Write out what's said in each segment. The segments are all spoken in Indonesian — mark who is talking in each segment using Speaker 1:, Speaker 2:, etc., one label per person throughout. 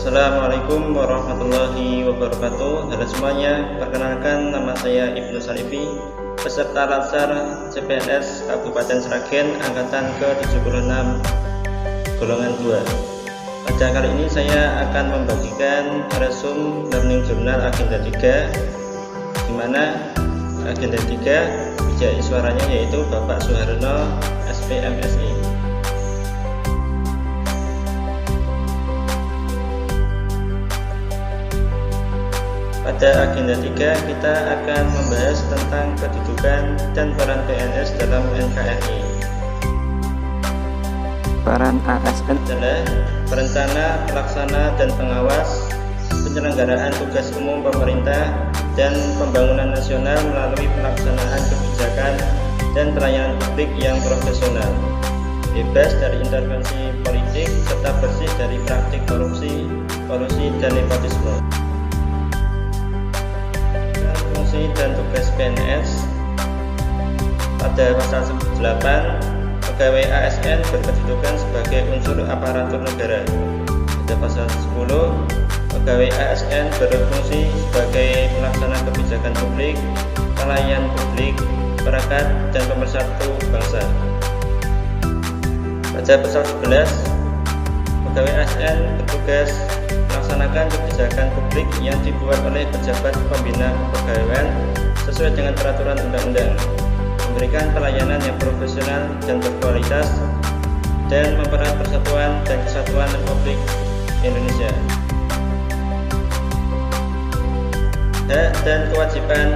Speaker 1: Assalamualaikum warahmatullahi wabarakatuh. Halo semuanya, perkenalkan nama saya Ibnu Salifi, peserta Latsar CPNS Kabupaten Sragen Angkatan ke-76 golongan 2. Pada kali ini saya akan membagikan resume Learning Journal Agenda 3, di mana Agenda 3 bijak suaranya yaitu Bapak Suharno SPMSI. Pada agenda 3 kita akan membahas tentang kedudukan dan peran PNS dalam NKRI.
Speaker 2: Peran ASN
Speaker 1: adalah perencana, pelaksana, dan pengawas penyelenggaraan tugas umum pemerintah dan pembangunan nasional melalui pelaksanaan kebijakan dan pelayanan publik yang profesional, bebas dari intervensi politik, serta bersih dari praktik korupsi, kolusi, dan nepotisme. Fungsi dan tugas PNS pada pasal 8, pegawai ASN berkedudukan sebagai unsur aparatur negara. Pada pasal 10, pegawai ASN berfungsi sebagai pelaksana kebijakan publik, pelayan publik, perangkat, dan pemersatu bangsa. Pada pasal 11, pegawai ASN bertugas melaksanakan kebijakan publik yang dibuat oleh pejabat pembina kepegawaian sesuai dengan peraturan undang-undang, memberikan pelayanan yang profesional dan berkualitas, dan mempererat persatuan dan kesatuan Republik Indonesia. Hak dan kewajiban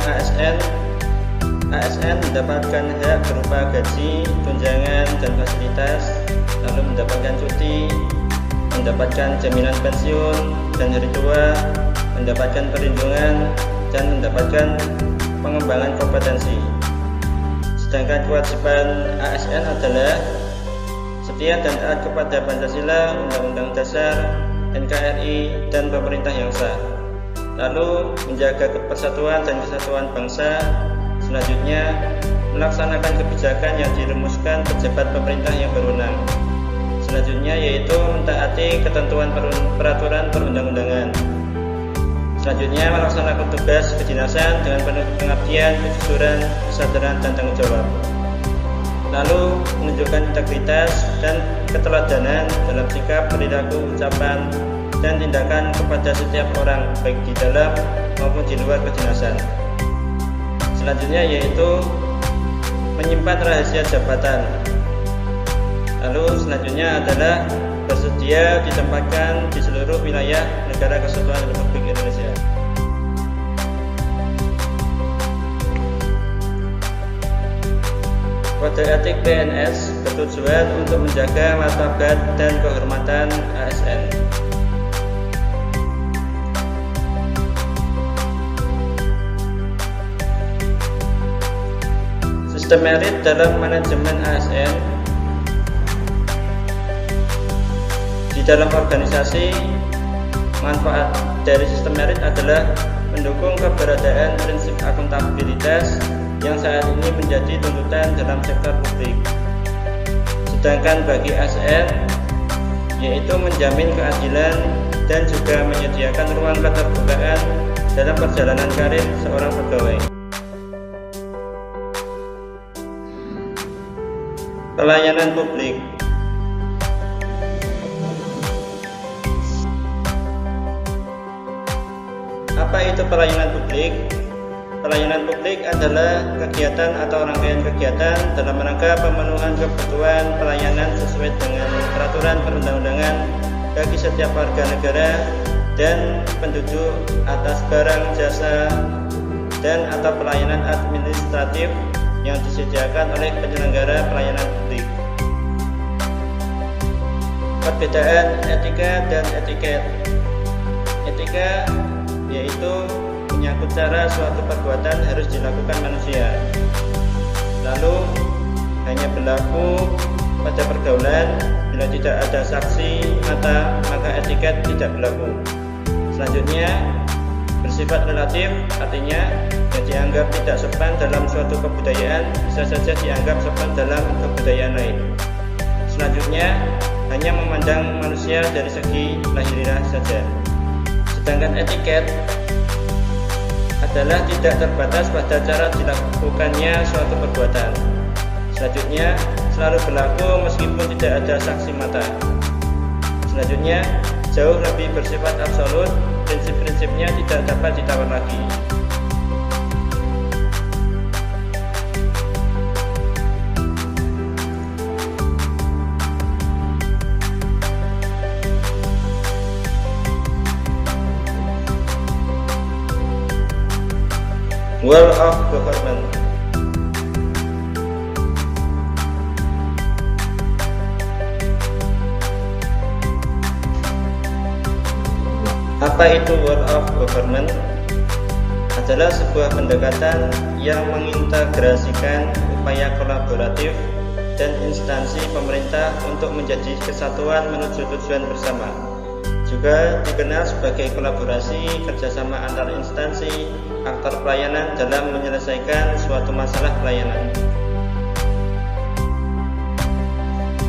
Speaker 1: ASN mendapatkan hak berupa gaji, tunjangan, dan fasilitas, lalu mendapatkan cuti, mendapatkan jaminan pensiun dan hari tua, mendapatkan perlindungan, dan mendapatkan pengembangan kompetensi. Sedangkan kewajiban ASN adalah setia dan taat kepada Pancasila, Undang-Undang Dasar, NKRI, dan pemerintah yang sah. Lalu menjaga persatuan dan kesatuan bangsa. Selanjutnya melaksanakan kebijakan yang dirumuskan pejabat pemerintah yang berwenang. Selanjutnya yaitu mentaati ketentuan peraturan perundang-undangan. Selanjutnya melaksanakan tugas kedinasan dengan penuh pengabdian, kejujuran, kesadaran, dan tanggung jawab. Lalu menunjukkan integritas dan keteladanan dalam sikap, perilaku, ucapan, dan tindakan kepada setiap orang, baik di dalam maupun di luar kedinasan. Selanjutnya yaitu menyimpan rahasia jabatan. Lalu selanjutnya adalah bersedia ditempatkan di seluruh wilayah Negara Kesatuan Republik Indonesia. Kode etik PNS bertujuan untuk menjaga martabat dan kehormatan ASN. Sistem merit dalam manajemen ASN. Di dalam organisasi, manfaat dari sistem merit adalah mendukung keberadaan prinsip akuntabilitas yang saat ini menjadi tuntutan dalam sektor publik. Sedangkan bagi ASN, yaitu menjamin keadilan dan juga menyediakan ruang keterbukaan dalam perjalanan karir seorang pegawai. Pelayanan publik. Apa itu pelayanan publik? Pelayanan publik adalah kegiatan atau rangkaian kegiatan dalam rangka pemenuhan kebutuhan pelayanan sesuai dengan peraturan perundang-undangan bagi setiap warga negara dan penduduk atas barang, jasa, dan atau pelayanan administratif yang disediakan oleh penyelenggara pelayanan publik. Perbedaan etika dan etiket. Etika yaitu menyangkut cara suatu perbuatan harus dilakukan manusia, lalu hanya berlaku pada pergaulan. Bila tidak ada saksi mata, maka etiket tidak berlaku. Selanjutnya bersifat relatif, artinya yang dianggap tidak sopan dalam suatu kebudayaan bisa saja dianggap sopan dalam kebudayaan lain. Selanjutnya hanya memandang manusia dari segi lahiriah saja. Sedangkan etiket adalah tidak terbatas pada cara dilakukannya suatu perbuatan. Selanjutnya, selalu berlaku meskipun tidak ada saksi mata. Selanjutnya, jauh lebih bersifat absolut, prinsip-prinsipnya tidak dapat ditawar lagi. World of Government. Apa itu World of Government? Adalah sebuah pendekatan yang mengintegrasikan upaya kolaboratif dan instansi pemerintah untuk menjadi kesatuan menuju tujuan bersama. Juga dikenal sebagai kolaborasi kerjasama antar instansi aktor pelayanan dalam menyelesaikan suatu masalah pelayanan.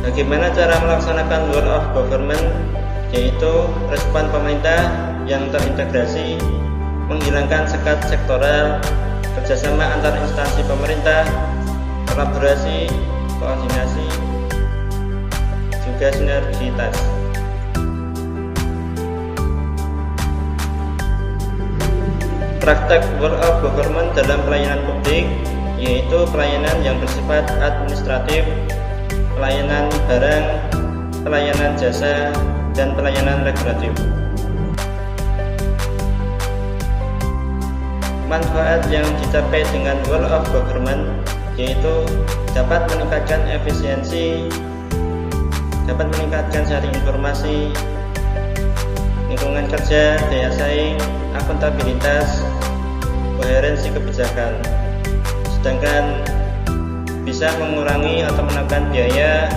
Speaker 1: Bagaimana cara melaksanakan World of Government? Yaitu respon pemerintah yang terintegrasi, menghilangkan sekat sektoral, kerjasama antar instansi pemerintah, kolaborasi, koordinasi, juga sinergitas. Praktek World of Government dalam pelayanan publik yaitu pelayanan yang bersifat administratif, pelayanan barang, pelayanan jasa, dan pelayanan regulatif. Manfaat yang dicapai dengan World of Government yaitu dapat meningkatkan efisiensi, dapat meningkatkan sharing informasi, lingkungan kerja, daya saing, akuntabilitas, koherensi kebijakan. Sedangkan bisa mengurangi atau menekan biaya,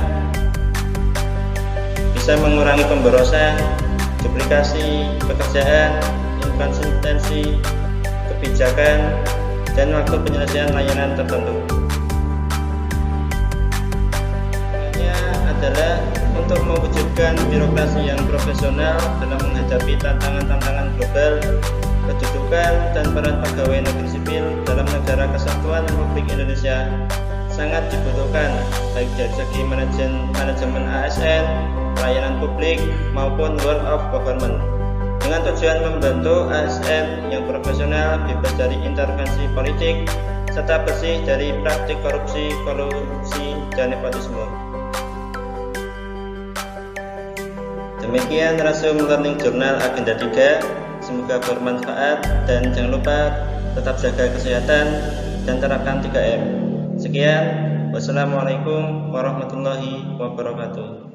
Speaker 1: bisa mengurangi pemborosan, duplikasi pekerjaan, inkonsistensi kebijakan, dan waktu penyelesaian layanan tertentu. Adalah untuk mewujudkan birokrasi yang profesional dalam menghadapi tantangan-tantangan global, kedudukan dan peran pegawai negeri sipil dalam negara kesatuan Republik Indonesia sangat dibutuhkan baik dari segi manajemen ASN, pelayanan publik maupun World of Government, dengan tujuan membantu ASN yang profesional bebas dari intervensi politik serta bersih dari praktik korupsi, kolusi, dan nepotisme. Demikian Rasum Learning Journal Agenda 3. Semoga bermanfaat dan jangan lupa tetap jaga kesehatan dan terapkan 3M. Sekian, wassalamualaikum warahmatullahi wabarakatuh.